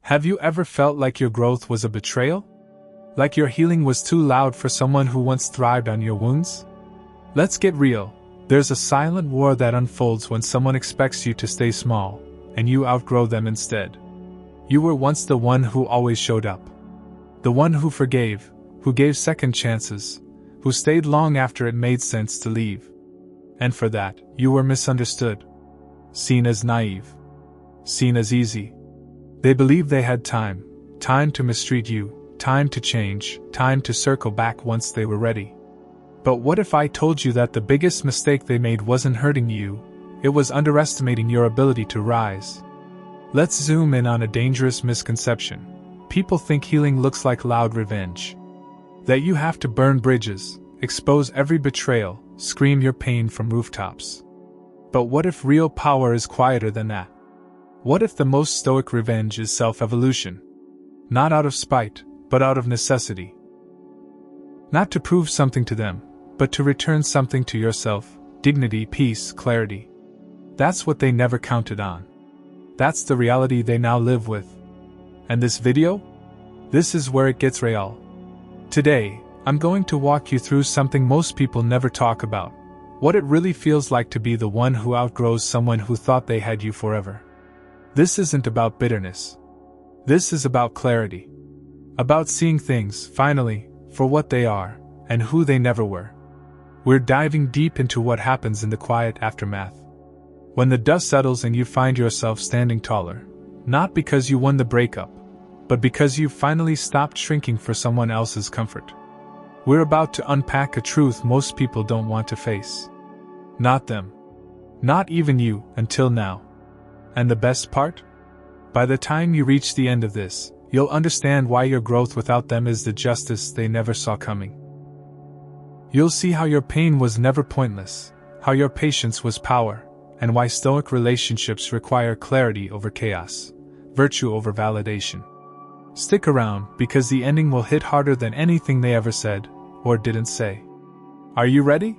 Have you ever felt like your growth was a betrayal? Like your healing was too loud for someone who once thrived on your wounds? Let's get real. There's a silent war that unfolds when someone expects you to stay small, and you outgrow them instead. You were once the one who always showed up. The one who forgave, who gave second chances, who stayed long after it made sense to leave. And for that, you were misunderstood. Seen as naive. Seen as easy. They believed they had time to mistreat you, time to change, time to circle back once they were ready. But what if I told you that the biggest mistake they made wasn't hurting you, it was underestimating your ability to rise? Let's zoom in on a dangerous misconception. People think healing looks like loud revenge. That you have to burn bridges, expose every betrayal, scream your pain from rooftops. But what if real power is quieter than that? What if the most stoic revenge is self-evolution? Not out of spite, but out of necessity. Not to prove something to them, but to return something to yourself: dignity, peace, clarity. That's what they never counted on. That's the reality they now live with. And this video? This is where it gets real. Today, I'm going to walk you through something most people never talk about: what it really feels like to be the one who outgrows someone who thought they had you forever. This isn't about bitterness. This is about clarity. About seeing things, finally, for what they are, and who they never were. We're diving deep into what happens in the quiet aftermath. When the dust settles and you find yourself standing taller, not because you won the breakup, but because you finally stopped shrinking for someone else's comfort. We're about to unpack a truth most people don't want to face. Not them. Not even you, until now. And the best part? By the time you reach the end of this, you'll understand why your growth without them is the justice they never saw coming. You'll see how your pain was never pointless, how your patience was power, and why stoic relationships require clarity over chaos, virtue over validation. Stick around, because the ending will hit harder than anything they ever said, or didn't say. Are you ready?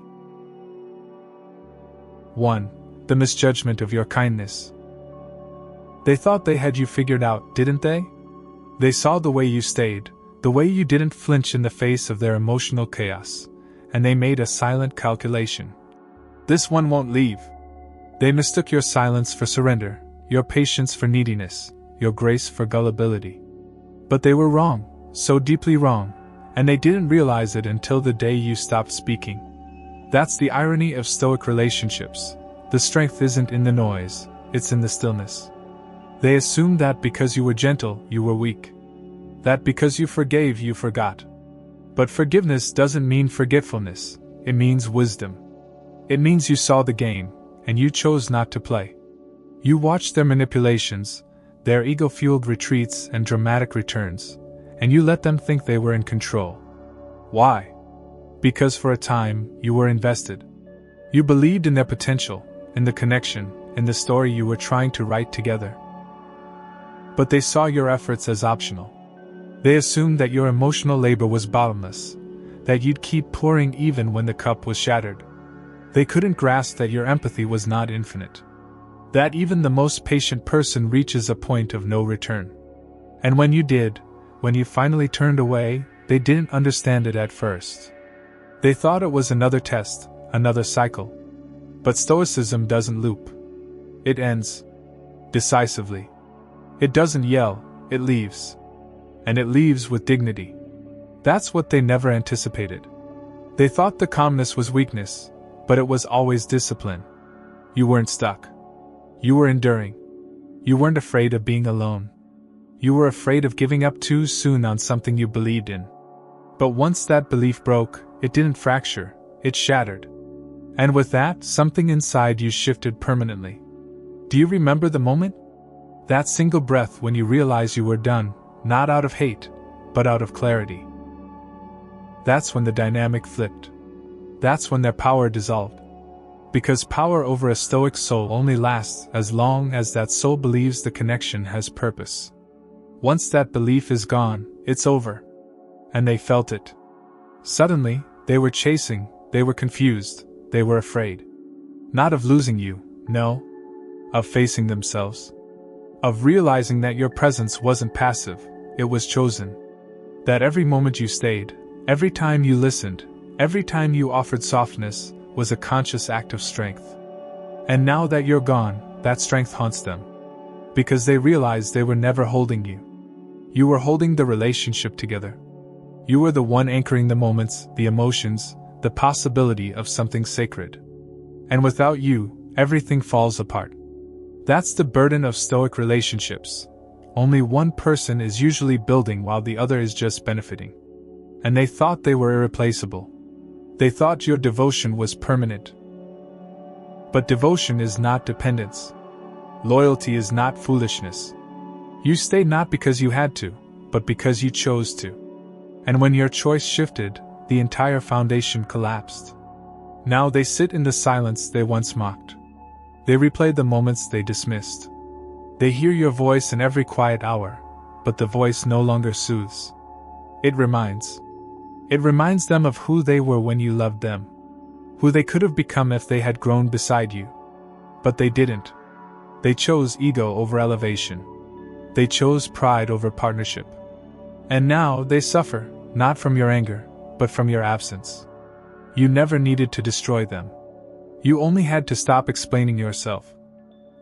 1. The misjudgment of your kindness. They thought they had you figured out, didn't they? They saw the way you stayed, the way you didn't flinch in the face of their emotional chaos, and they made a silent calculation. This one won't leave. They mistook your silence for surrender, your patience for neediness, your grace for gullibility. But they were wrong, so deeply wrong, and they didn't realize it until the day you stopped speaking. That's the irony of stoic relationships. The strength isn't in the noise, it's in the stillness. They assumed that because you were gentle, you were weak. That because you forgave, you forgot. But forgiveness doesn't mean forgetfulness, it means wisdom. It means you saw the game, and you chose not to play. You watched their manipulations, their ego-fueled retreats and dramatic returns, and you let them think they were in control. Why? Because for a time, you were invested. You believed in their potential, in the connection, in the story you were trying to write together. But they saw your efforts as optional. They assumed that your emotional labor was bottomless, that you'd keep pouring even when the cup was shattered. They couldn't grasp that your empathy was not infinite. That even the most patient person reaches a point of no return. And when you did, when you finally turned away, they didn't understand it at first. They thought it was another test, another cycle. But stoicism doesn't loop. It ends. Decisively. It doesn't yell, it leaves. And it leaves with dignity. That's what they never anticipated. They thought the calmness was weakness, but it was always discipline. You weren't stuck. You were enduring. You weren't afraid of being alone. You were afraid of giving up too soon on something you believed in. But once that belief broke, it didn't fracture, it shattered. And with that, something inside you shifted permanently. Do you remember the moment? That single breath when you realized you were done, not out of hate, but out of clarity. That's when the dynamic flipped. That's when their power dissolved. Because power over a stoic soul only lasts as long as that soul believes the connection has purpose. Once that belief is gone, it's over. And they felt it. Suddenly, they were chasing, they were confused, they were afraid. Not of losing you, no. Of facing themselves. Of realizing that your presence wasn't passive, it was chosen. That every moment you stayed, every time you listened, every time you offered softness, was a conscious act of strength. And now that you're gone, that strength haunts them. Because they realized they were never holding you. You were holding the relationship together. You were the one anchoring the moments, the emotions, the possibility of something sacred. And without you, everything falls apart. That's the burden of Stoic relationships. Only one person is usually building while the other is just benefiting. And they thought they were irreplaceable. They thought your devotion was permanent. But devotion is not dependence. Loyalty is not foolishness. You stayed not because you had to, but because you chose to. And when your choice shifted, the entire foundation collapsed. Now they sit in the silence they once mocked. They replay the moments they dismissed. They hear your voice in every quiet hour, but the voice no longer soothes. It reminds them of who they were when you loved them, who they could have become if they had grown beside you. But they didn't. They chose ego over elevation. They chose pride over partnership. And now they suffer, not from your anger, but from your absence. You never needed to destroy them. You only had to stop explaining yourself.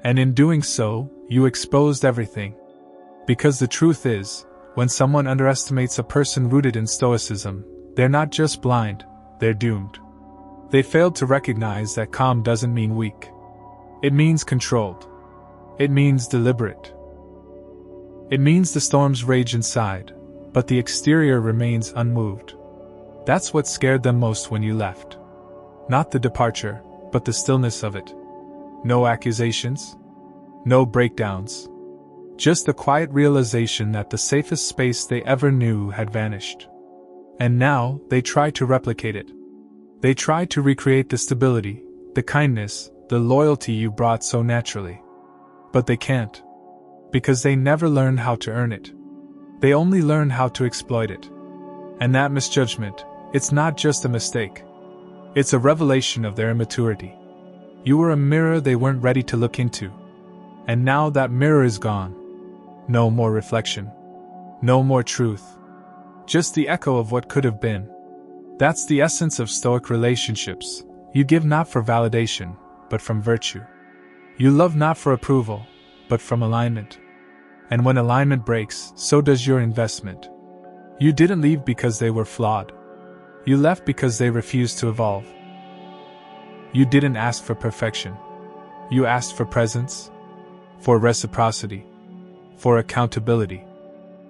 And in doing so, you exposed everything. Because the truth is, when someone underestimates a person rooted in Stoicism, they're not just blind, they're doomed. They failed to recognize that calm doesn't mean weak. It means controlled. It means deliberate. It means the storms rage inside, but the exterior remains unmoved. That's what scared them most when you left. Not the departure, but the stillness of it. No accusations. No breakdowns. Just the quiet realization that the safest space they ever knew had vanished. And now, they try to replicate it. They try to recreate the stability, the kindness, the loyalty you brought so naturally. But they can't. Because they never learned how to earn it. They only learn how to exploit it. And that misjudgment, it's not just a mistake. It's a revelation of their immaturity. You were a mirror they weren't ready to look into. And now that mirror is gone. No more reflection. No more truth. Just the echo of what could have been. That's the essence of Stoic relationships. You give not for validation, but from virtue. You love not for approval, but from alignment. And when alignment breaks, so does your investment. You didn't leave because they were flawed. You left because they refused to evolve. You didn't ask for perfection. You asked for presence, for reciprocity, for accountability.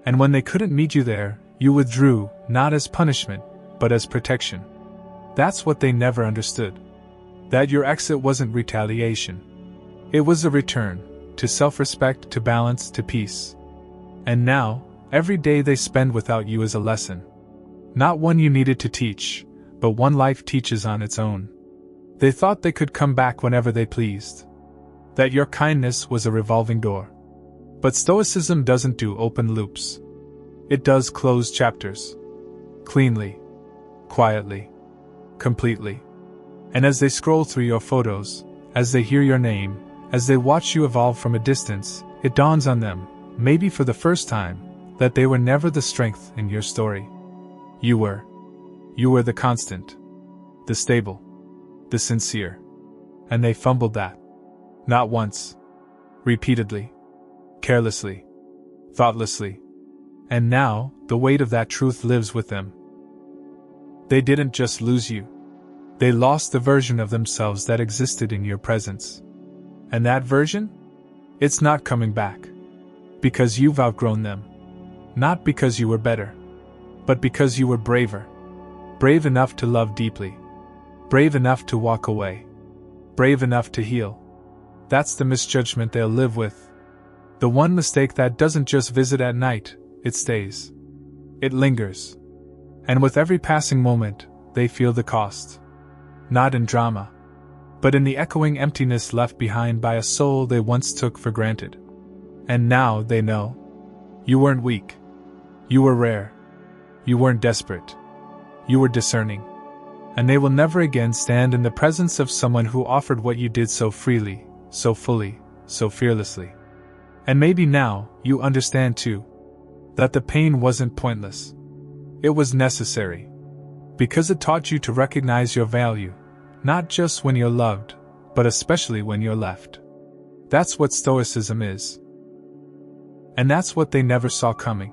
And when they couldn't meet you there, you withdrew, not as punishment, but as protection. That's what they never understood. That your exit wasn't retaliation. It was a return, to self-respect, to balance, to peace. And now, every day they spend without you is a lesson. Not one you needed to teach, but one life teaches on its own. They thought they could come back whenever they pleased. That your kindness was a revolving door. But Stoicism doesn't do open loops. It does closed chapters. Cleanly. Quietly. Completely. And as they scroll through your photos, as they hear your name, as they watch you evolve from a distance, it dawns on them, maybe for the first time, that they were never the strength in your story. You were. You were the constant. The stable. The sincere. And they fumbled that. Not once. Repeatedly. Carelessly. Thoughtlessly. And now, the weight of that truth lives with them. They didn't just lose you. They lost the version of themselves that existed in your presence. And that version? It's not coming back. Because you've outgrown them. Not because you were better. But because you were braver. Brave enough to love deeply. Brave enough to walk away. Brave enough to heal. That's the misjudgment they'll live with. The one mistake that doesn't just visit at night, it stays. It lingers. And with every passing moment, they feel the cost. Not in drama, but in the echoing emptiness left behind by a soul they once took for granted. And now they know. You weren't weak. You were rare. You weren't desperate. You were discerning. And they will never again stand in the presence of someone who offered what you did so freely, so fully, so fearlessly. And maybe now, you understand too. That the pain wasn't pointless. It was necessary. Because it taught you to recognize your value, not just when you're loved, but especially when you're left. That's what Stoicism is. And that's what they never saw coming.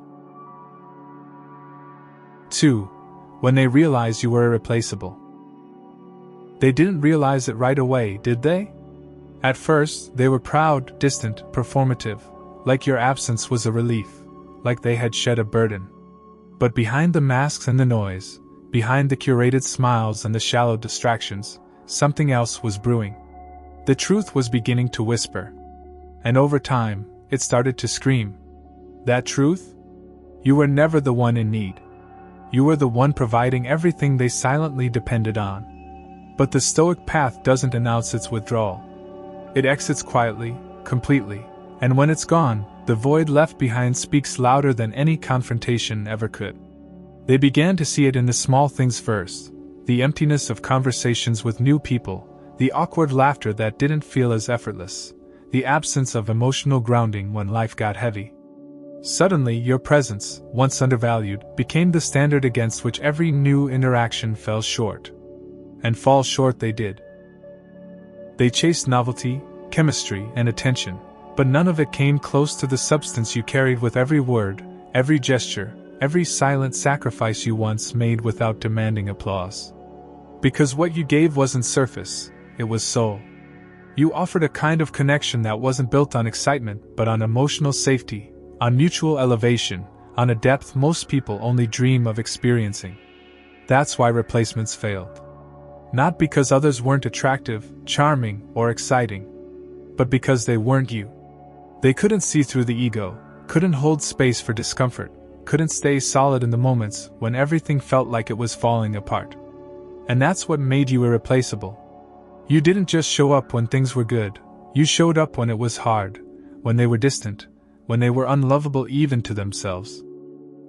2. When they realized you were irreplaceable. They didn't realize it right away, did they? At first, they were proud, distant, performative, like your absence was a relief, like they had shed a burden. But behind the masks and the noise, behind the curated smiles and the shallow distractions, something else was brewing. The truth was beginning to whisper. And over time, it started to scream. That truth? You were never the one in need. You were the one providing everything they silently depended on. But the Stoic path doesn't announce its withdrawal. It exits quietly, completely, and when it's gone, the void left behind speaks louder than any confrontation ever could. They began to see it in the small things first, the emptiness of conversations with new people, the awkward laughter that didn't feel as effortless, the absence of emotional grounding when life got heavy. Suddenly, your presence, once undervalued, became the standard against which every new interaction fell short. And fall short they did. They chased novelty, chemistry, and attention, but none of it came close to the substance you carried with every word, every gesture, every silent sacrifice you once made without demanding applause. Because what you gave wasn't surface, it was soul. You offered a kind of connection that wasn't built on excitement but on emotional safety, on mutual elevation, on a depth most people only dream of experiencing. That's why replacements failed. Not because others weren't attractive, charming, or exciting, but because they weren't you. They couldn't see through the ego, couldn't hold space for discomfort, couldn't stay solid in the moments when everything felt like it was falling apart. And that's what made you irreplaceable. You didn't just show up when things were good, you showed up when it was hard, when they were distant, when they were unlovable even to themselves.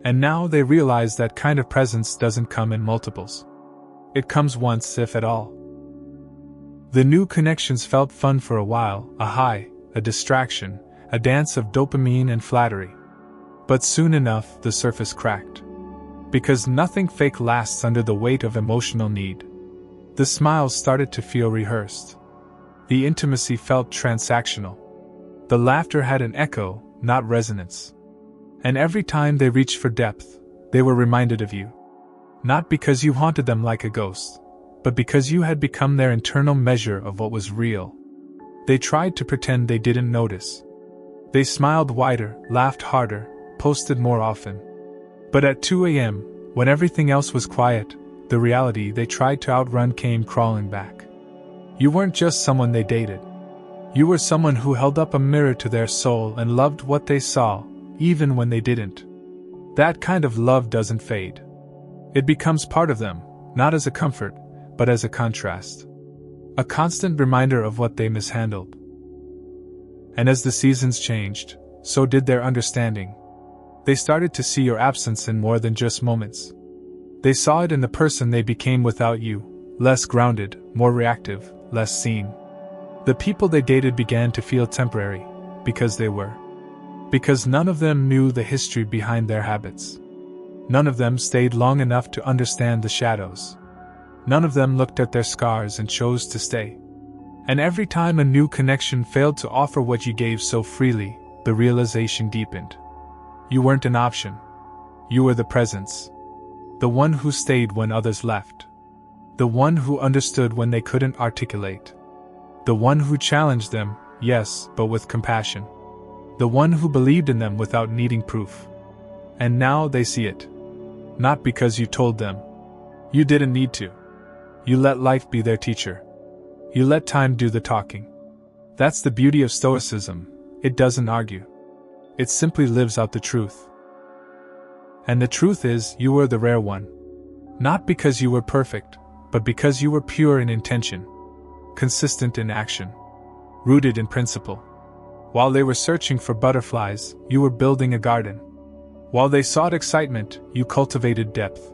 And now they realize that kind of presence doesn't come in multiples. It comes once, if at all. The new connections felt fun for a while, a high, a distraction, a dance of dopamine and flattery. But soon enough, the surface cracked. Because nothing fake lasts under the weight of emotional need. The smiles started to feel rehearsed. The intimacy felt transactional. The laughter had an echo, not resonance. And every time they reached for depth, they were reminded of you. Not because you haunted them like a ghost, but because you had become their internal measure of what was real. They tried to pretend they didn't notice. They smiled wider, laughed harder, posted more often. But at 2 a.m., when everything else was quiet, the reality they tried to outrun came crawling back. You weren't just someone they dated. You were someone who held up a mirror to their soul and loved what they saw, even when they didn't. That kind of love doesn't fade. It becomes part of them, not as a comfort, but as a contrast. A constant reminder of what they mishandled. And as the seasons changed, so did their understanding. They started to see your absence in more than just moments. They saw it in the person they became without you, less grounded, more reactive, less seen. The people they dated began to feel temporary, because they were. Because none of them knew the history behind their habits. None of them stayed long enough to understand the shadows. None of them looked at their scars and chose to stay. And every time a new connection failed to offer what you gave so freely, the realization deepened. You weren't an option. You were the presence. The one who stayed when others left. The one who understood when they couldn't articulate. The one who challenged them, yes, but with compassion. The one who believed in them without needing proof. And now they see it. Not because you told them. You didn't need to. You let life be their teacher. You let time do the talking. That's the beauty of Stoicism. It doesn't argue. It simply lives out the truth. And the truth is, you were the rare one. Not because you were perfect, but because you were pure in intention. Consistent in action. Rooted in principle. While they were searching for butterflies, you were building a garden. While they sought excitement, you cultivated depth.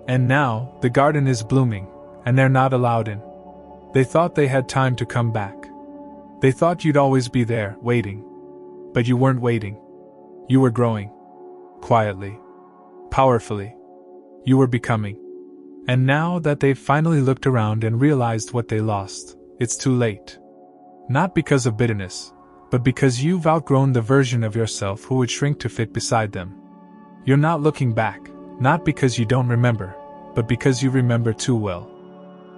And now, the garden is blooming, and they're not allowed in. They thought they had time to come back. They thought you'd always be there, waiting. But you weren't waiting. You were growing. Quietly. Powerfully. You were becoming. And now that they've finally looked around and realized what they lost, it's too late. Not because of bitterness, but because you've outgrown the version of yourself who would shrink to fit beside them. You're not looking back, not because you don't remember, but because you remember too well.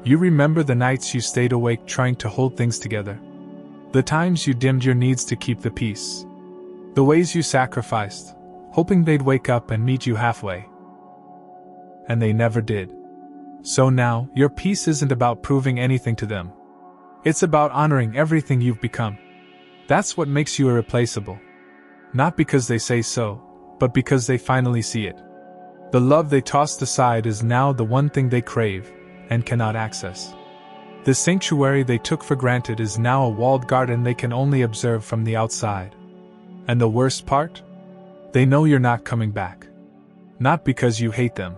You remember the nights you stayed awake trying to hold things together. The times you dimmed your needs to keep the peace. The ways you sacrificed, hoping they'd wake up and meet you halfway. And they never did. So now, your peace isn't about proving anything to them. It's about honoring everything you've become. That's what makes you irreplaceable. Not because they say so, but because they finally see it. The love they tossed aside is now the one thing they crave and cannot access. The sanctuary they took for granted is now a walled garden they can only observe from the outside. And the worst part? They know you're not coming back. Not because you hate them,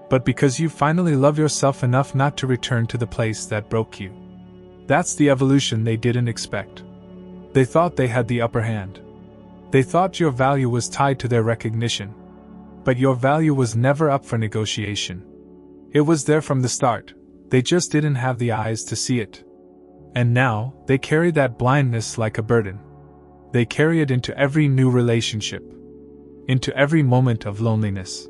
but because you finally love yourself enough not to return to the place that broke you. That's the evolution they didn't expect. They thought they had the upper hand. They thought your value was tied to their recognition. But your value was never up for negotiation. It was there from the start, they just didn't have the eyes to see it. And now, they carry that blindness like a burden. They carry it into every new relationship. Into every moment of loneliness.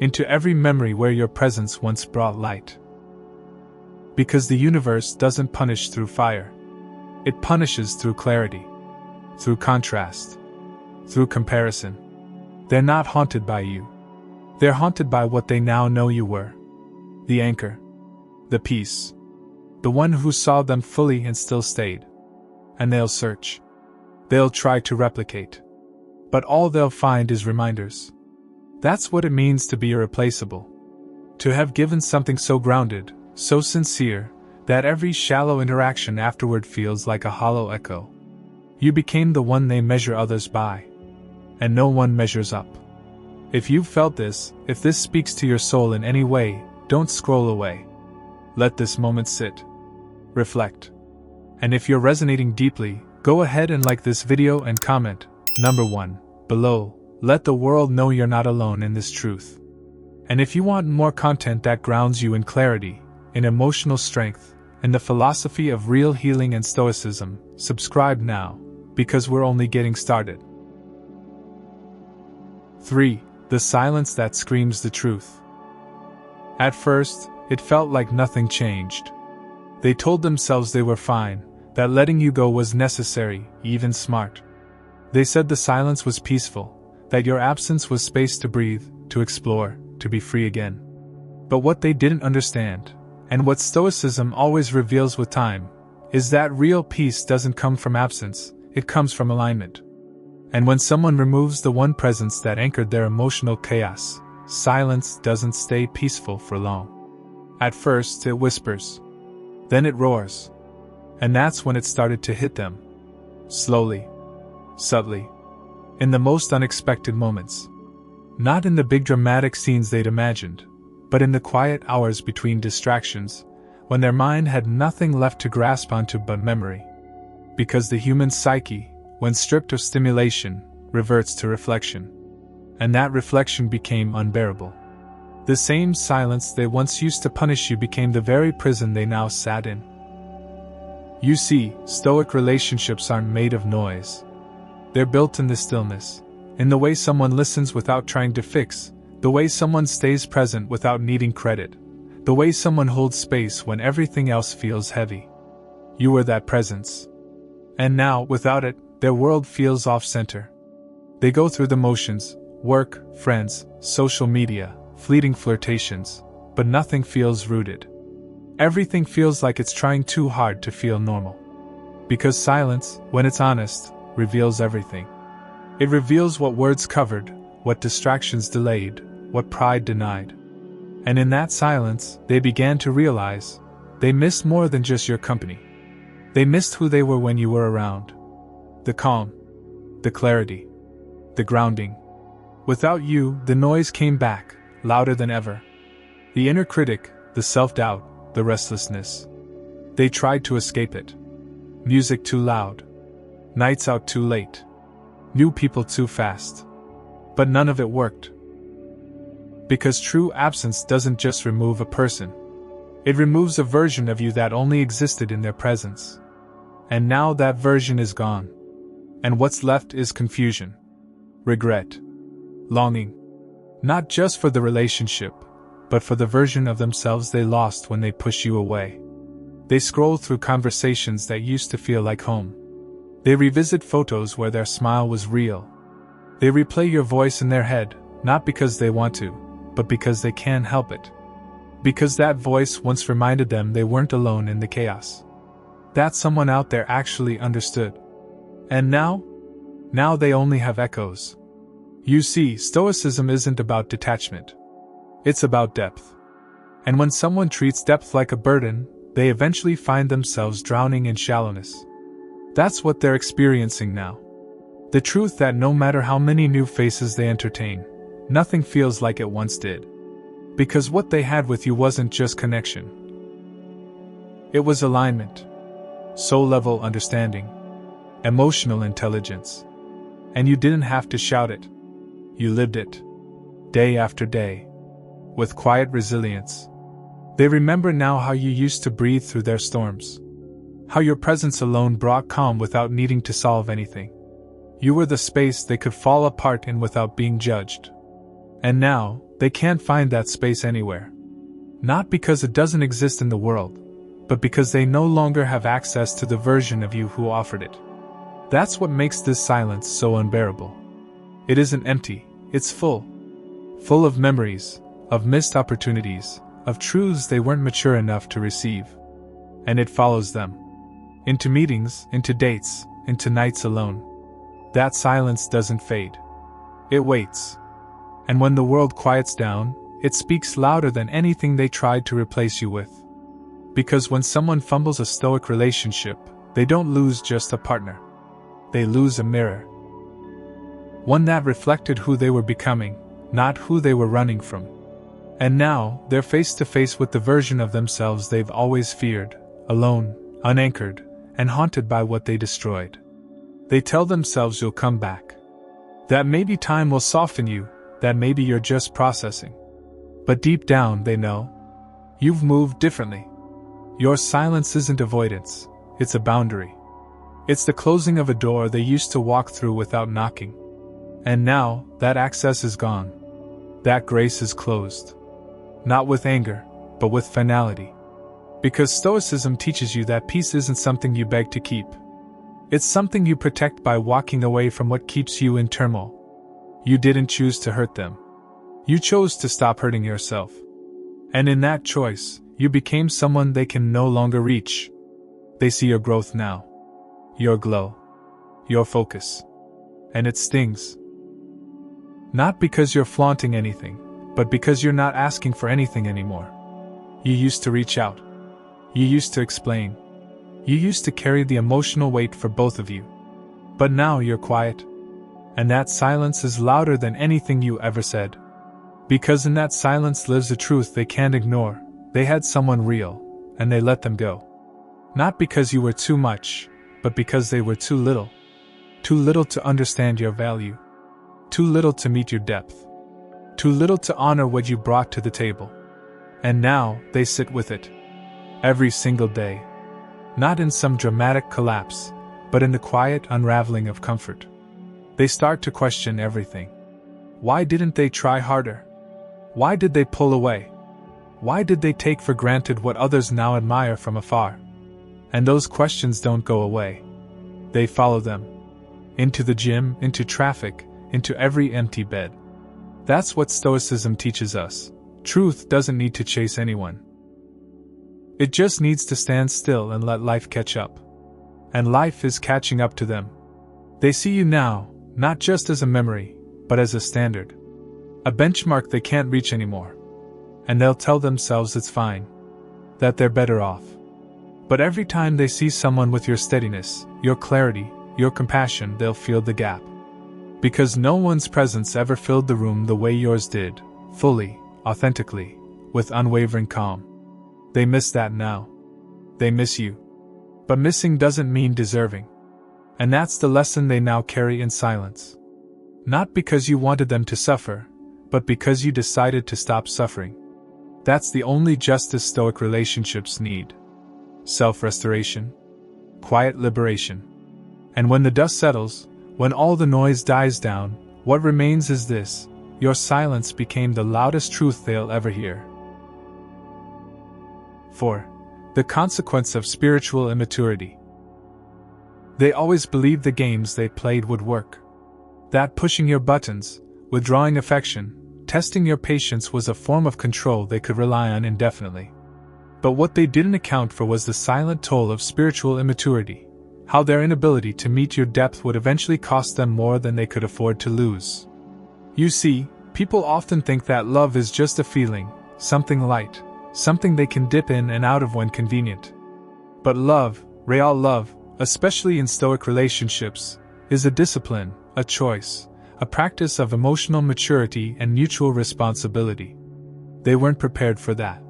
Into every memory where your presence once brought light. Because the universe doesn't punish through fire. It punishes through clarity. Through contrast. Through comparison. They're not haunted by you. They're haunted by what they now know you were. The anchor. The peace. The one who saw them fully and still stayed. And they'll search. They'll try to replicate. But all they'll find is reminders. That's what it means to be irreplaceable. To have given something so grounded, so sincere, that every shallow interaction afterward feels like a hollow echo. You became the one they measure others by. And no one measures up. If you've felt this, if this speaks to your soul in any way, don't scroll away. Let this moment sit. Reflect. And if you're resonating deeply, go ahead and like this video and comment, number 1, below. Let the world know you're not alone in this truth. And if you want more content that grounds you in clarity, in emotional strength, in the philosophy of real healing and stoicism, subscribe now, because we're only getting started. 3. The silence that screams the truth. At first, it felt like nothing changed. They told themselves they were fine, that letting you go was necessary, even smart. They said the silence was peaceful, that your absence was space to breathe, to explore, to be free again. But what they didn't understand, and what Stoicism always reveals with time, is that real peace doesn't come from absence, it comes from alignment. And when someone removes the one presence that anchored their emotional chaos, silence doesn't stay peaceful for long. At first, it whispers. Then it roars. And that's when it started to hit them. Slowly. Subtly. In the most unexpected moments. Not in the big dramatic scenes they'd imagined, but in the quiet hours between distractions, when their mind had nothing left to grasp onto but memory. Because the human psyche, when stripped of stimulation, reverts to reflection. And that reflection became unbearable. The same silence they once used to punish you became the very prison they now sat in. You see, Stoic relationships aren't made of noise. They're built in the stillness, in the way someone listens without trying to fix, the way someone stays present without needing credit, the way someone holds space when everything else feels heavy. You were that presence. And now, without it, their world feels off-center. They go through the motions, work, friends, social media, fleeting flirtations, but nothing feels rooted. Everything feels like it's trying too hard to feel normal. Because silence, when it's honest, reveals everything. It reveals what words covered, what distractions delayed, what pride denied. And in that silence, they began to realize, they missed more than just your company. They missed who they were when you were around. The calm. The clarity. The grounding. Without you, the noise came back, louder than ever. The inner critic, the self-doubt, the restlessness. They tried to escape it. Music too loud. Nights out too late. knew people too fast. But none of it worked. Because true absence doesn't just remove a person. It removes a version of you that only existed in their presence. And now that version is gone. And what's left is confusion, regret, longing. Not just for the relationship, but for the version of themselves they lost when they pushed you away. They scroll through conversations that used to feel like home. They revisit photos where their smile was real. They replay your voice in their head, not because they want to, but because they can't help it. Because that voice once reminded them they weren't alone in the chaos. That someone out there actually understood. And now they only have echoes. You see, Stoicism isn't about detachment. It's about depth. And when someone treats depth like a burden, they eventually find themselves drowning in shallowness. That's what they're experiencing now. The truth that no matter how many new faces they entertain, nothing feels like it once did. Because what they had with you wasn't just connection. It was alignment, soul-level understanding, emotional intelligence. And you didn't have to shout it. You lived it, day after day, with quiet resilience. They remember now how you used to breathe through their storms. How your presence alone brought calm without needing to solve anything. You were the space they could fall apart in without being judged. And now, they can't find that space anywhere. Not because it doesn't exist in the world, but because they no longer have access to the version of you who offered it. That's what makes this silence so unbearable. It isn't empty, it's full. Full of memories, of missed opportunities, of truths they weren't mature enough to receive. And it follows them. Into meetings, into dates, into nights alone. That silence doesn't fade. It waits. And when the world quiets down, it speaks louder than anything they tried to replace you with. Because when someone fumbles a stoic relationship, they don't lose just a partner. They lose a mirror. One that reflected who they were becoming, not who they were running from. And now, they're face to face with the version of themselves they've always feared, alone, unanchored, and haunted by what they destroyed. They tell themselves you'll come back. That maybe time will soften you, that maybe you're just processing. But deep down they know. You've moved differently. Your silence isn't avoidance, it's a boundary. It's the closing of a door they used to walk through without knocking. And now, that access is gone. That grace is closed. Not with anger, but with finality. Because Stoicism teaches you that peace isn't something you beg to keep. It's something you protect by walking away from what keeps you in turmoil. You didn't choose to hurt them. You chose to stop hurting yourself. And in that choice, you became someone they can no longer reach. They see your growth now. Your glow. Your focus. And it stings. Not because you're flaunting anything, but because you're not asking for anything anymore. You used to reach out. You used to explain. You used to carry the emotional weight for both of you. But now you're quiet. And that silence is louder than anything you ever said. Because in that silence lives a truth they can't ignore. They had someone real, and they let them go. Not because you were too much, but because they were too little. Too little to understand your value. Too little to meet your depth. Too little to honor what you brought to the table. And now, they sit with it. Every single day. Not in some dramatic collapse, but in the quiet unraveling of comfort. They start to question everything. Why didn't they try harder? Why did they pull away? Why did they take for granted what others now admire from afar? And those questions don't go away. They follow them. Into the gym, into traffic, into every empty bed. That's what Stoicism teaches us. Truth doesn't need to chase anyone. It just needs to stand still and let life catch up. And life is catching up to them. They see you now, not just as a memory, but as a standard. A benchmark they can't reach anymore. And they'll tell themselves it's fine. That they're better off. But every time they see someone with your steadiness, your clarity, your compassion, they'll feel the gap. Because no one's presence ever filled the room the way yours did, fully, authentically, with unwavering calm. They miss that now. They miss you. But missing doesn't mean deserving. And that's the lesson they now carry in silence. Not because you wanted them to suffer, but because you decided to stop suffering. That's the only justice Stoic relationships need. Self-restoration. Quiet liberation. And when the dust settles, when all the noise dies down, what remains is this: your silence became the loudest truth they'll ever hear. 4. The consequence of spiritual immaturity. They always believed the games they played would work. That pushing your buttons, withdrawing affection, testing your patience was a form of control they could rely on indefinitely. But what they didn't account for was the silent toll of spiritual immaturity, how their inability to meet your depth would eventually cost them more than they could afford to lose. You see, people often think that love is just a feeling, something light, something they can dip in and out of when convenient. But love, real love, especially in Stoic relationships, is a discipline, a choice, a practice of emotional maturity and mutual responsibility. They weren't prepared for that.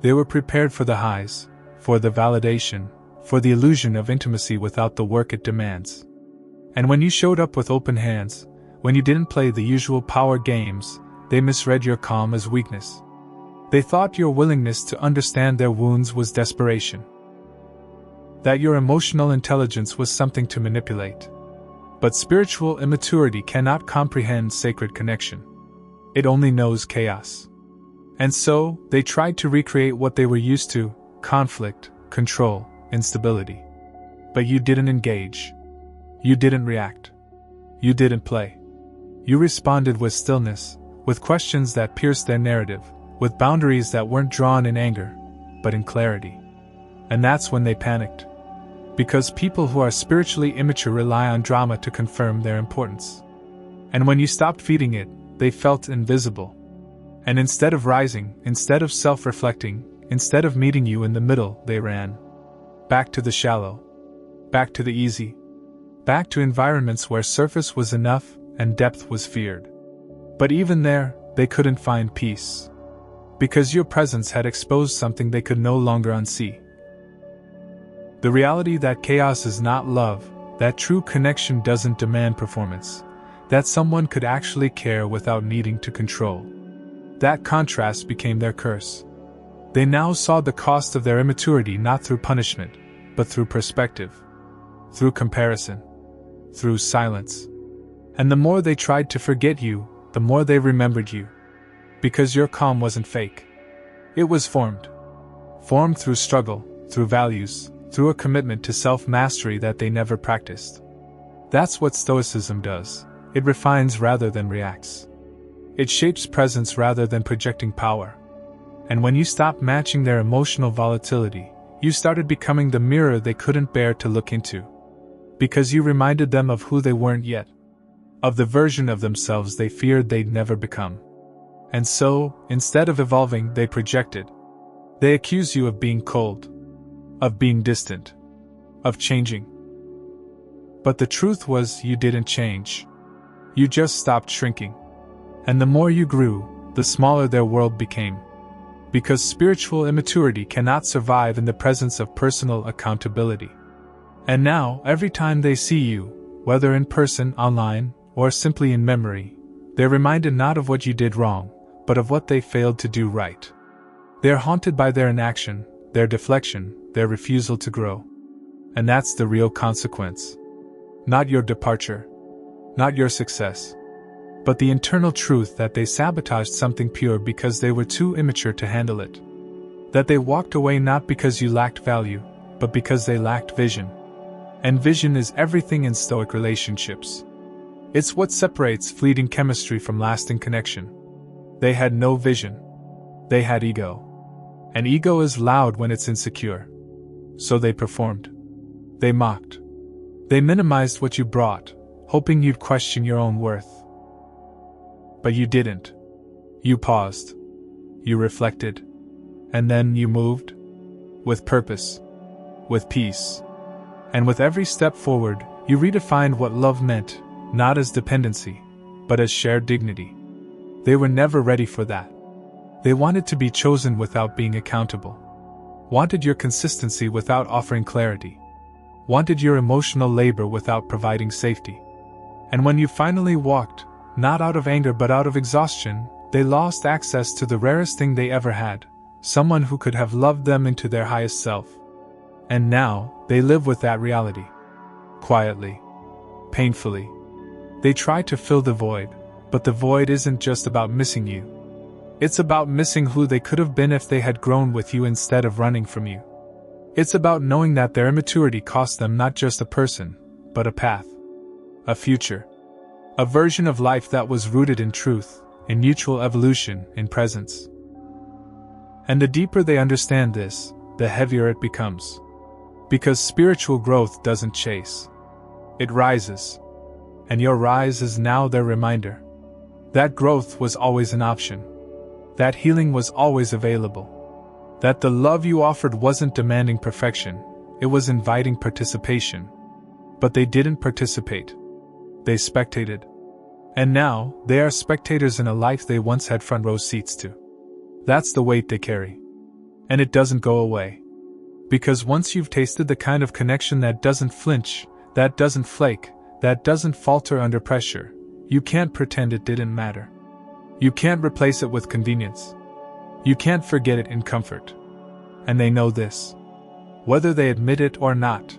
They were prepared for the highs, for the validation, for the illusion of intimacy without the work it demands. And when you showed up with open hands, when you didn't play the usual power games, they misread your calm as weakness. They thought your willingness to understand their wounds was desperation. That your emotional intelligence was something to manipulate. But spiritual immaturity cannot comprehend sacred connection. It only knows chaos. And so, they tried to recreate what they were used to: conflict, control, instability. But you didn't engage. You didn't react. You didn't play. You responded with stillness, with questions that pierced their narrative, with boundaries that weren't drawn in anger, but in clarity. And that's when they panicked. Because people who are spiritually immature rely on drama to confirm their importance. And when you stopped feeding it, they felt invisible. And instead of rising, instead of self-reflecting, instead of meeting you in the middle, they ran. Back to the shallow. Back to the easy. Back to environments where surface was enough and depth was feared. But even there, they couldn't find peace. Because your presence had exposed something they could no longer unsee. The reality that chaos is not love, that true connection doesn't demand performance, that someone could actually care without needing to control. That contrast became their curse. They now saw the cost of their immaturity not through punishment, but through perspective, through comparison, through silence. And the more they tried to forget you, the more they remembered you. Because your calm wasn't fake. It was formed. Formed through struggle, through values, through a commitment to self-mastery that they never practiced. That's what Stoicism does. It refines rather than reacts. It shapes presence rather than projecting power. And when you stopped matching their emotional volatility, you started becoming the mirror they couldn't bear to look into. Because you reminded them of who they weren't yet. Of the version of themselves they feared they'd never become. And so, instead of evolving, they projected. They accused you of being cold. Of being distant. Of changing. But the truth was, you didn't change. You just stopped shrinking. And the more you grew, the smaller their world became. Because spiritual immaturity cannot survive in the presence of personal accountability. And now, every time they see you, whether in person, online, or simply in memory, they're reminded not of what you did wrong, but of what they failed to do right. They're haunted by their inaction, their deflection, their refusal to grow. And that's the real consequence. Not your departure. Not your success. But the internal truth that they sabotaged something pure because they were too immature to handle it. That they walked away not because you lacked value, but because they lacked vision. And vision is everything in Stoic relationships. It's what separates fleeting chemistry from lasting connection. They had no vision. They had ego. And ego is loud when it's insecure. So they performed. They mocked. They minimized what you brought, hoping you'd question your own worth. But you didn't. You paused. You reflected. And then you moved. With purpose. With peace. And with every step forward, you redefined what love meant, not as dependency, but as shared dignity. They were never ready for that. They wanted to be chosen without being accountable. Wanted your consistency without offering clarity. wanted your emotional labor without providing safety. And when you finally walked, not out of anger but out of exhaustion, they lost access to the rarest thing they ever had, someone who could have loved them into their highest self. And now, they live with that reality. Quietly. Painfully. They try to fill the void, but the void isn't just about missing you. It's about missing who they could have been if they had grown with you instead of running from you. It's about knowing that their immaturity cost them not just a person, but a path. A future. A version of life that was rooted in truth, in mutual evolution, in presence. And the deeper they understand this, the heavier it becomes. Because spiritual growth doesn't chase. It rises. And your rise is now their reminder. That growth was always an option. That healing was always available. That the love you offered wasn't demanding perfection, it was inviting participation. But they didn't participate. They spectated. And now, they are spectators in a life they once had front row seats to. That's the weight they carry. And it doesn't go away. Because once you've tasted the kind of connection that doesn't flinch, that doesn't flake, that doesn't falter under pressure, you can't pretend it didn't matter. You can't replace it with convenience. You can't forget it in comfort. And they know this. Whether they admit it or not.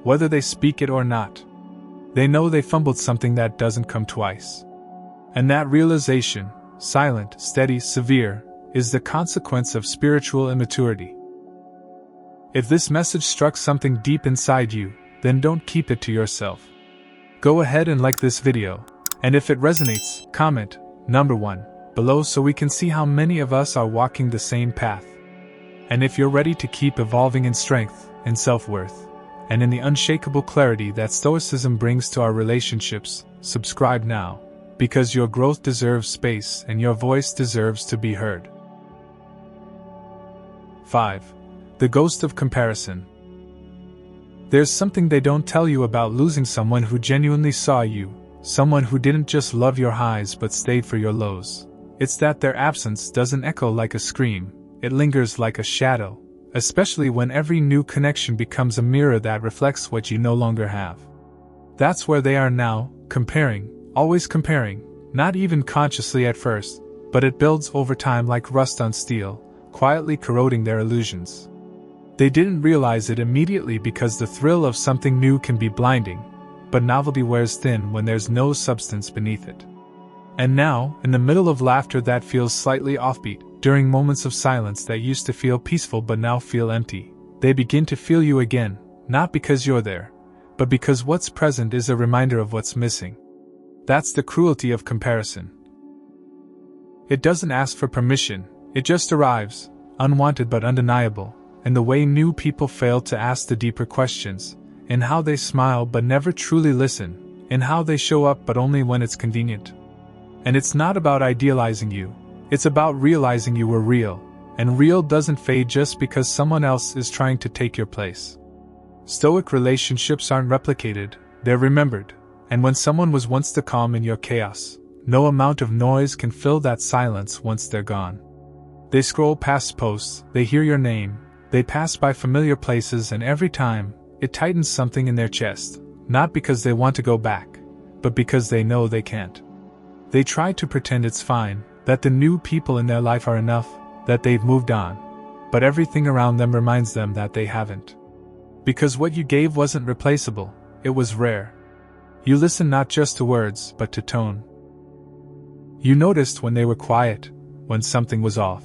Whether they speak it or not. They know they fumbled something that doesn't come twice. And that realization, silent, steady, severe, is the consequence of spiritual immaturity. If this message struck something deep inside you, then don't keep it to yourself. Go ahead and like this video, and if it resonates, comment number 1 below so we can see how many of us are walking the same path. And if you're ready to keep evolving in strength, in self-worth, and in the unshakable clarity that Stoicism brings to our relationships, subscribe now, because your growth deserves space and your voice deserves to be heard. 5. The ghost of comparison. There's something they don't tell you about losing someone who genuinely saw you, someone who didn't just love your highs but stayed for your lows. It's that their absence doesn't echo like a scream, it lingers like a shadow, especially when every new connection becomes a mirror that reflects what you no longer have. That's where they are now, comparing, always comparing, not even consciously at first, but it builds over time like rust on steel, quietly corroding their illusions. They didn't realize it immediately because the thrill of something new can be blinding, but novelty wears thin when there's no substance beneath it. And now, in the middle of laughter that feels slightly offbeat, during moments of silence that used to feel peaceful but now feel empty, they begin to feel you again, not because you're there, but because what's present is a reminder of what's missing. That's the cruelty of comparison. It doesn't ask for permission, it just arrives, unwanted but undeniable, in the way new people fail to ask the deeper questions, in how they smile but never truly listen, in how they show up but only when it's convenient. And it's not about idealizing you, it's about realizing you were real, and real doesn't fade just because someone else is trying to take your place. Stoic relationships aren't replicated, they're remembered, and when someone was once the calm in your chaos, no amount of noise can fill that silence once they're gone. They scroll past posts, they hear your name, they pass by familiar places, and every time, it tightens something in their chest, not because they want to go back, but because they know they can't. They try to pretend it's fine, that the new people in their life are enough, that they've moved on, but everything around them reminds them that they haven't. Because what you gave wasn't replaceable, it was rare. You listened not just to words, but to tone. You noticed when they were quiet, when something was off.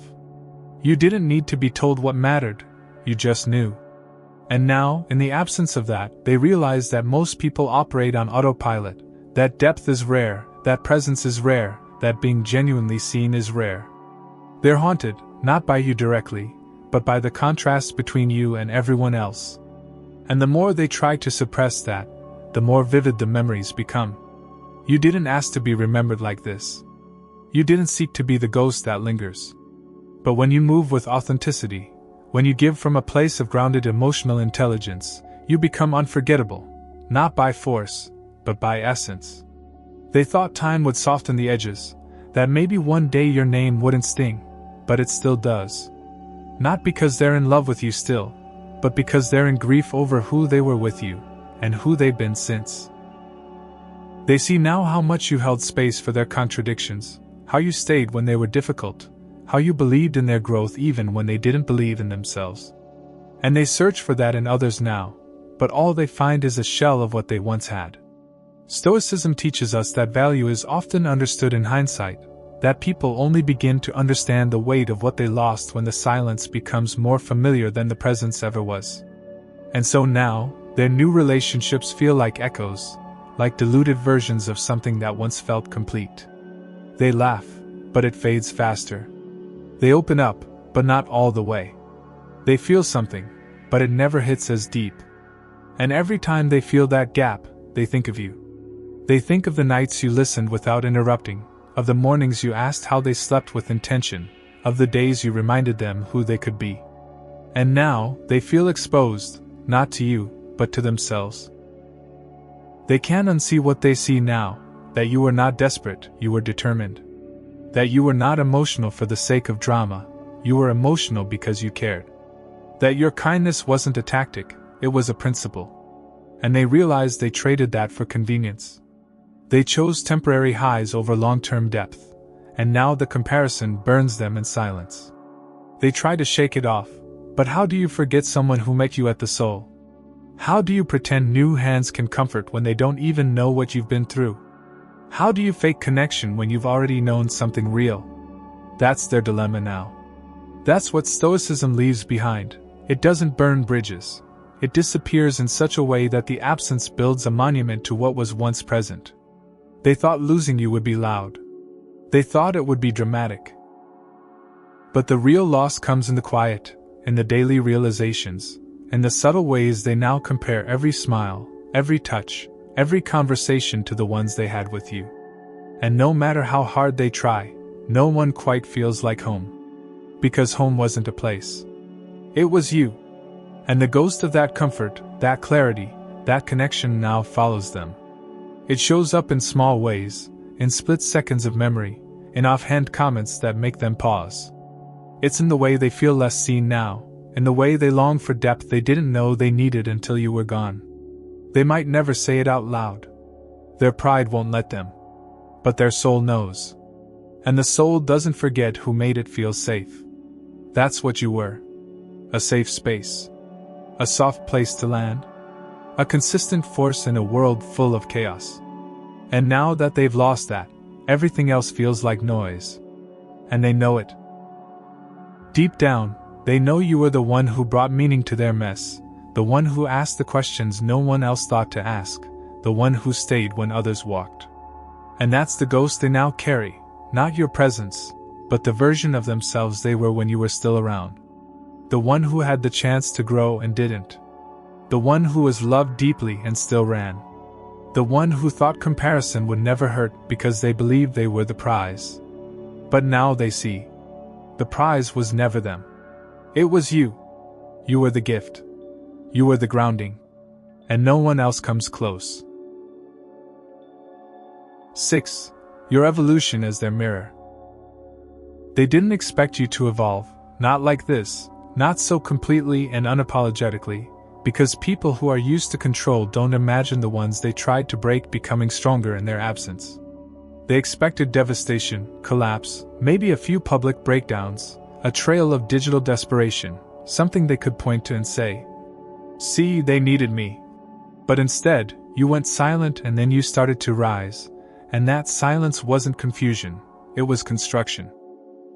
You didn't need to be told what mattered, you just knew. And now, in the absence of that, they realize that most people operate on autopilot, that depth is rare, that presence is rare, that being genuinely seen is rare. They're haunted, not by you directly, but by the contrast between you and everyone else. And the more they try to suppress that, the more vivid the memories become. You didn't ask to be remembered like this. You didn't seek to be the ghost that lingers. But when you move with authenticity, when you give from a place of grounded emotional intelligence, you become unforgettable, not by force, but by essence. They thought time would soften the edges, that maybe one day your name wouldn't sting, but it still does. Not because they're in love with you still, but because they're in grief over who they were with you, and who they've been since. They see now how much you held space for their contradictions, how you stayed when they were difficult, how you believed in their growth even when they didn't believe in themselves. And they search for that in others now, but all they find is a shell of what they once had. Stoicism teaches us that value is often understood in hindsight, that people only begin to understand the weight of what they lost when the silence becomes more familiar than the presence ever was. And so now, their new relationships feel like echoes, like diluted versions of something that once felt complete. They laugh, but it fades faster. They open up, but not all the way. They feel something, but it never hits as deep. And every time they feel that gap, they think of you. They think of the nights you listened without interrupting, of the mornings you asked how they slept with intention, of the days you reminded them who they could be. And now, they feel exposed, not to you, but to themselves. They can't unsee what they see now, that you were not desperate, you were determined. That you were not emotional for the sake of drama, you were emotional because you cared. That your kindness wasn't a tactic, it was a principle. And they realized they traded that for convenience. They chose temporary highs over long-term depth, and now the comparison burns them in silence. They try to shake it off, but how do you forget someone who met you at the soul? How do you pretend new hands can comfort when they don't even know what you've been through? How do you fake connection when you've already known something real? That's their dilemma now. That's what Stoicism leaves behind. It doesn't burn bridges. It disappears in such a way that the absence builds a monument to what was once present. They thought losing you would be loud. They thought it would be dramatic. But the real loss comes in the quiet, in the daily realizations, in the subtle ways they now compare every smile, every touch, every conversation to the ones they had with you. And no matter how hard they try, no one quite feels like home. Because home wasn't a place. It was you. And the ghost of that comfort, that clarity, that connection now follows them. It shows up in small ways, in split seconds of memory, in offhand comments that make them pause. It's in the way they feel less seen now, in the way they long for depth they didn't know they needed until you were gone. They might never say it out loud. Their pride won't let them. But their soul knows. And the soul doesn't forget who made it feel safe. That's what you were. A safe space. A soft place to land. A consistent force in a world full of chaos. And now that they've lost that, everything else feels like noise. And they know it. Deep down, they know you were the one who brought meaning to their mess, the one who asked the questions no one else thought to ask, the one who stayed when others walked. And that's the ghost they now carry, not your presence, but the version of themselves they were when you were still around. The one who had the chance to grow and didn't. The one who was loved deeply and still ran. The one who thought comparison would never hurt because they believed they were the prize. But now they see. The prize was never them. It was you. You were the gift. You were the grounding. And no one else comes close. 6. Your evolution as their mirror. They didn't expect you to evolve, not like this, not so completely and unapologetically, because people who are used to control don't imagine the ones they tried to break becoming stronger in their absence. They expected devastation, collapse, maybe a few public breakdowns, a trail of digital desperation, something they could point to and say, "See, they needed me." But instead, you went silent and then you started to rise, and that silence wasn't confusion, it was construction.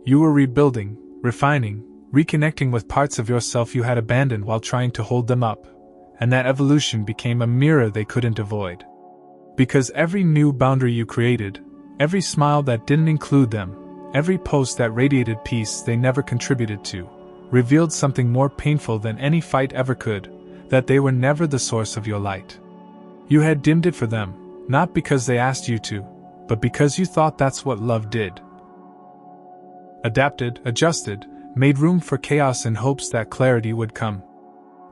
You were rebuilding, refining, reconnecting with parts of yourself you had abandoned while trying to hold them up, and that evolution became a mirror they couldn't avoid. Because every new boundary you created, every smile that didn't include them, every post that radiated peace they never contributed to, revealed something more painful than any fight ever could, that they were never the source of your light. You had dimmed it for them, not because they asked you to, but because you thought that's what love did. Adapted, adjusted, made room for chaos in hopes that clarity would come.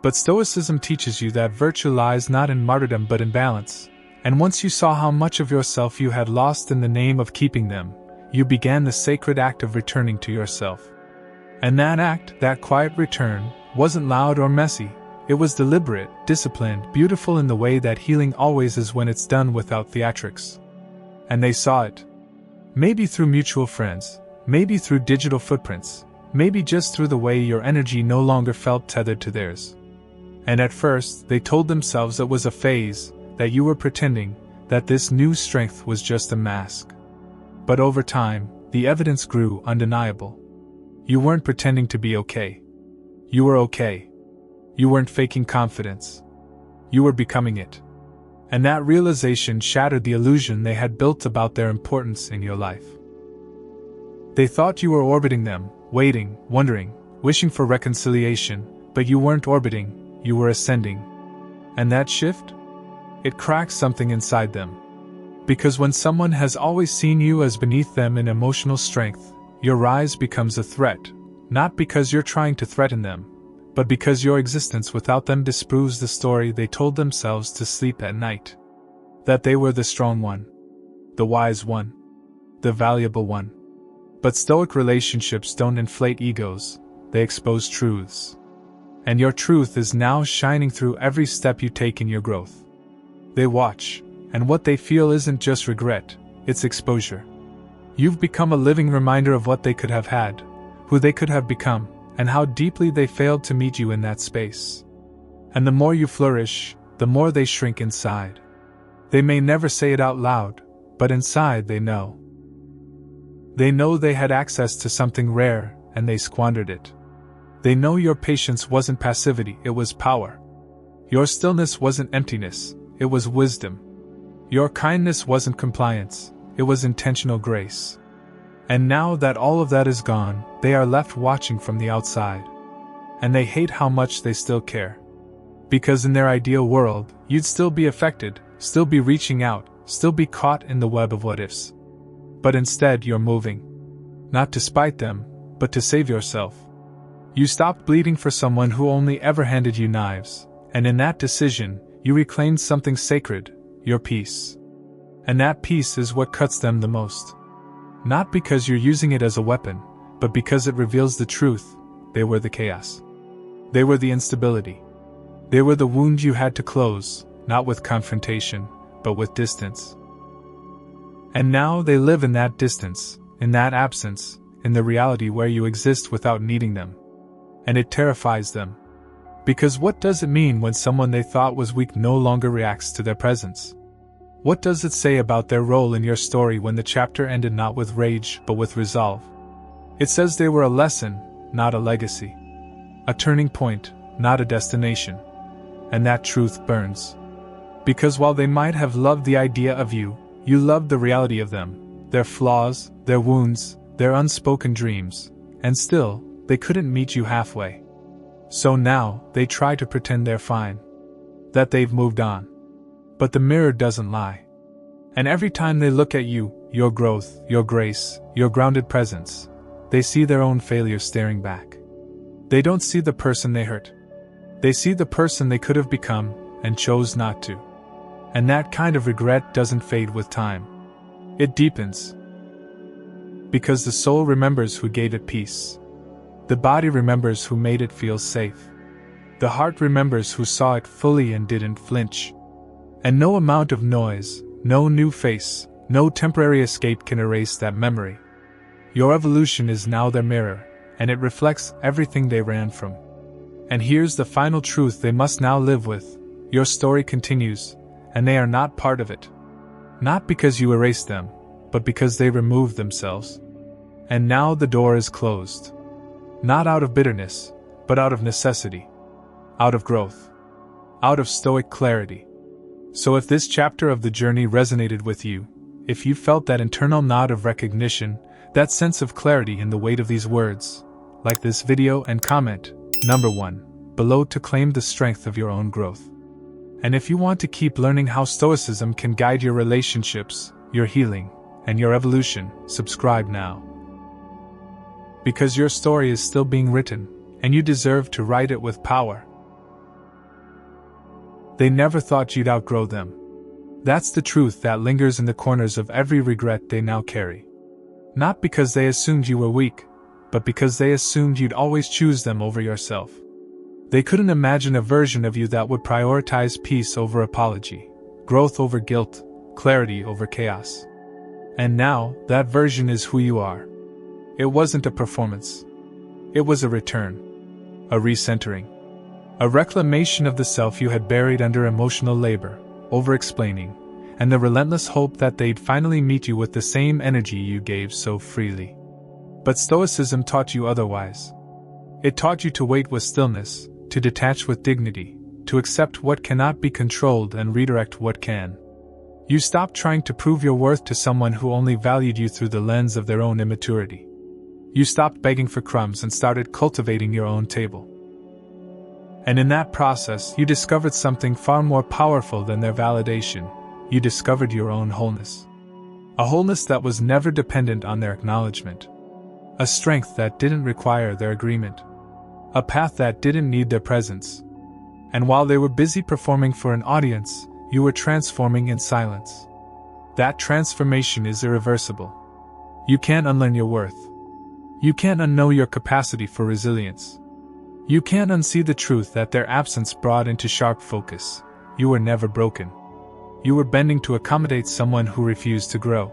But Stoicism teaches you that virtue lies not in martyrdom but in balance, and once you saw how much of yourself you had lost in the name of keeping them, you began the sacred act of returning to yourself. And that act, that quiet return, wasn't loud or messy, It was deliberate, disciplined, beautiful in the way that healing always is when it's done without theatrics. And they saw it. Maybe through mutual friends, maybe through digital footprints, maybe just through the way your energy no longer felt tethered to theirs. And at first, they told themselves it was a phase, that you were pretending, that this new strength was just a mask. But over time, the evidence grew undeniable. You weren't pretending to be okay. You were okay. You weren't faking confidence. You were becoming it. And that realization shattered the illusion they had built about their importance in your life. They thought you were orbiting them, waiting, wondering, wishing for reconciliation, but you weren't orbiting, you were ascending. And that shift? It cracked something inside them. Because when someone has always seen you as beneath them in emotional strength, your rise becomes a threat, not because you're trying to threaten them, but because your existence without them disproves the story they told themselves to sleep at night. That they were the strong one, the wise one, the valuable one. But Stoic relationships don't inflate egos, they expose truths. And your truth is now shining through every step you take in your growth. They watch, and what they feel isn't just regret, it's exposure. You've become a living reminder of what they could have had, who they could have become, and how deeply they failed to meet you in that space. And the more you flourish, the more they shrink inside. They may never say it out loud, but inside they know. They know they had access to something rare, and they squandered it. They know your patience wasn't passivity, it was power. Your stillness wasn't emptiness, it was wisdom. Your kindness wasn't compliance, it was intentional grace. And now that all of that is gone, they are left watching from the outside. And they hate how much they still care. Because in their ideal world, you'd still be affected, still be reaching out, still be caught in the web of what-ifs. But instead you're moving. Not to spite them, but to save yourself. You stopped bleeding for someone who only ever handed you knives, and in that decision, you reclaimed something sacred, your peace. And that peace is what cuts them the most. Not because you're using it as a weapon, but because it reveals the truth. They were the chaos. They were the instability. They were the wound you had to close, not with confrontation, but with distance. And now they live in that distance, in that absence, in the reality where you exist without needing them. And it terrifies them. Because what does it mean when someone they thought was weak no longer reacts to their presence? What does it say about their role in your story when the chapter ended not with rage but with resolve? It says they were a lesson, not a legacy. A turning point, not a destination. And that truth burns. Because while they might have loved the idea of you, you loved the reality of them, their flaws, their wounds, their unspoken dreams, and still, they couldn't meet you halfway. So now, they try to pretend they're fine. That they've moved on. But the mirror doesn't lie. And every time they look at you, your growth, your grace, your grounded presence, they see their own failure staring back. They don't see the person they hurt. They see the person they could have become, and chose not to. And that kind of regret doesn't fade with time. It deepens. Because the soul remembers who gave it peace. The body remembers who made it feel safe. The heart remembers who saw it fully and didn't flinch. And no amount of noise, no new face, no temporary escape can erase that memory. Your evolution is now their mirror, and it reflects everything they ran from. And here's the final truth they must now live with. Your story continues, and they are not part of it. Not because you erased them, but because they removed themselves. And now the door is closed. Not out of bitterness, but out of necessity. Out of growth. Out of stoic clarity. So if this chapter of the journey resonated with you, if you felt that internal nod of recognition, that sense of clarity in the weight of these words, like this video and comment, number 1, below to claim the strength of your own growth. And if you want to keep learning how Stoicism can guide your relationships, your healing, and your evolution, subscribe now. Because your story is still being written, and you deserve to write it with power. They never thought you'd outgrow them. That's the truth that lingers in the corners of every regret they now carry. Not because they assumed you were weak, but because they assumed you'd always choose them over yourself. They couldn't imagine a version of you that would prioritize peace over apology, growth over guilt, clarity over chaos. And now, that version is who you are. It wasn't a performance. It was a return. A recentering. A reclamation of the self you had buried under emotional labor, over-explaining, and the relentless hope that they'd finally meet you with the same energy you gave so freely. But Stoicism taught you otherwise. It taught you to wait with stillness, to detach with dignity, to accept what cannot be controlled and redirect what can. You stopped trying to prove your worth to someone who only valued you through the lens of their own immaturity. You stopped begging for crumbs and started cultivating your own table. And in that process, you discovered something far more powerful than their validation. You discovered your own wholeness. A wholeness that was never dependent on their acknowledgement. A strength that didn't require their agreement. A path that didn't need their presence. And while they were busy performing for an audience, you were transforming in silence. That transformation is irreversible. You can't unlearn your worth. You can't unknow your capacity for resilience. You can't unsee the truth that their absence brought into sharp focus. You were never broken. You were bending to accommodate someone who refused to grow.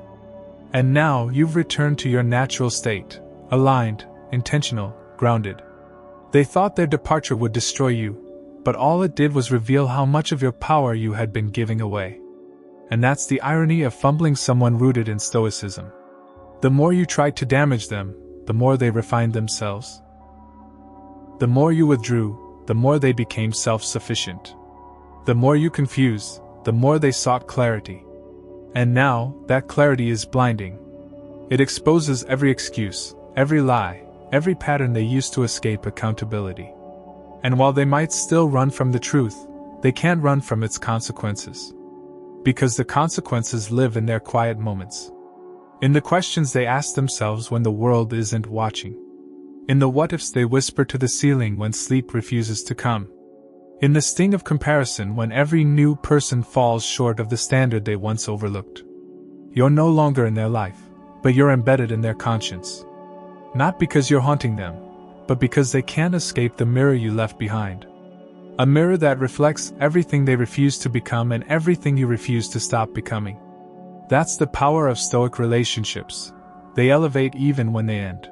And now you've returned to your natural state, aligned, intentional, grounded. They thought their departure would destroy you, but all it did was reveal how much of your power you had been giving away. And that's the irony of fumbling someone rooted in Stoicism. The more you tried to damage them, the more they refined themselves. The more you withdrew, the more they became self-sufficient. The more you confused, the more they sought clarity. And now, that clarity is blinding. It exposes every excuse, every lie, every pattern they used to escape accountability. And while they might still run from the truth, they can't run from its consequences. Because the consequences live in their quiet moments. In the questions they ask themselves when the world isn't watching. In the what-ifs they whisper to the ceiling when sleep refuses to come. In the sting of comparison when every new person falls short of the standard they once overlooked. You're no longer in their life, but you're embedded in their conscience. Not because you're haunting them, but because they can't escape the mirror you left behind. A mirror that reflects everything they refuse to become and everything you refuse to stop becoming. That's the power of Stoic relationships. They elevate even when they end.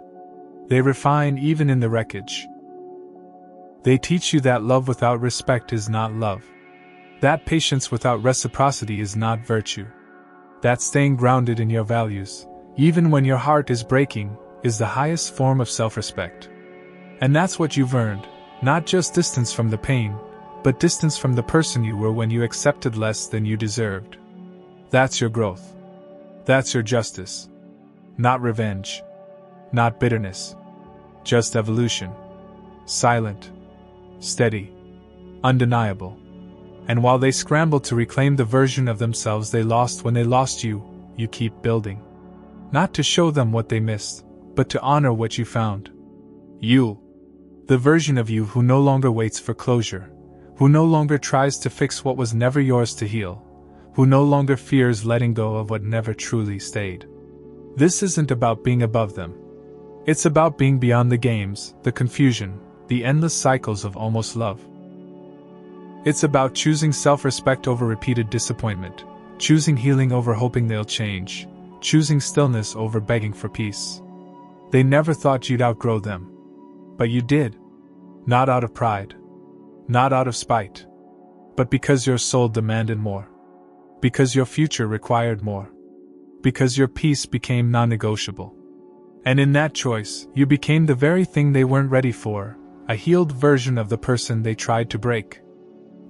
They refine even in the wreckage. They teach you that love without respect is not love. That patience without reciprocity is not virtue. That staying grounded in your values, even when your heart is breaking, is the highest form of self-respect. And that's what you've earned, not just distance from the pain, but distance from the person you were when you accepted less than you deserved. That's your growth. That's your justice. Not revenge. Not bitterness. Just evolution. Silent. Steady. Undeniable. And while they scramble to reclaim the version of themselves they lost when they lost you, you keep building. Not to show them what they missed, but to honor what you found. You. The version of you who no longer waits for closure, who no longer tries to fix what was never yours to heal, who no longer fears letting go of what never truly stayed. This isn't about being above them. It's about being beyond the games, the confusion, the endless cycles of almost love. It's about choosing self-respect over repeated disappointment, choosing healing over hoping they'll change, choosing stillness over begging for peace. They never thought you'd outgrow them. But you did. Not out of pride. Not out of spite. But because your soul demanded more. Because your future required more. Because your peace became non-negotiable. And in that choice, you became the very thing they weren't ready for, a healed version of the person they tried to break.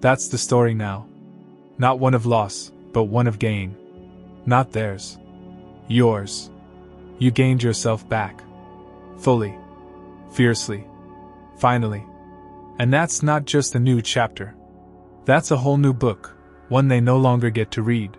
That's the story now. Not one of loss, but one of gain. Not theirs. Yours. You gained yourself back. Fully. Fiercely. Finally. And that's not just a new chapter. That's a whole new book, one they no longer get to read.